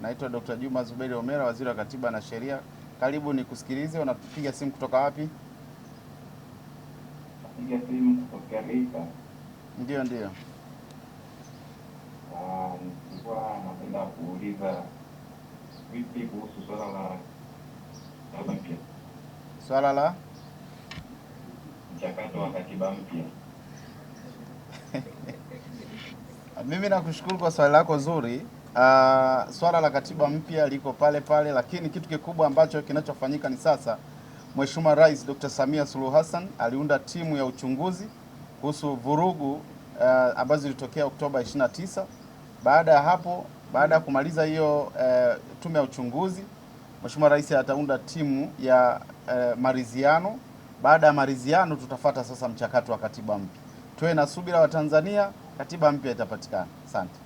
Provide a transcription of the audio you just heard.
Naitwa Dr. Juma Zuberi Homera, Waziri wa Katiba na Sheria. Karibu nikusikilize. Unapiga simu kutoka wapi? Napiga simu kutoka Geita. Ndio. Nilikuwa napenda kuuliza vipi kuhusu swala la katiba mpya. Swala la mchakato wa katiba mpya. Mimi nakushukuru kwa swali lako zuri. Swala la katiba mpya liko pale pale, lakini kitu kikubwa ambacho kinachofanyika ni sasa, Mheshimiwa Rais Dr. Samia Suluhu Hassan aliunda timu ya uchunguzi kuhusu vurugu ambazo zilitokea Oktoba 29. Baada ya hapo, baada ya kumaliza hiyo tume ya uchunguzi, Mheshimiwa Rais ataunda timu ya maridhiano. Baada ya maridhiano, tutafuata sasa mchakato wa katiba mpya. Tuwe na subira wa Tanzania, katiba mpya itapatikana. Asante.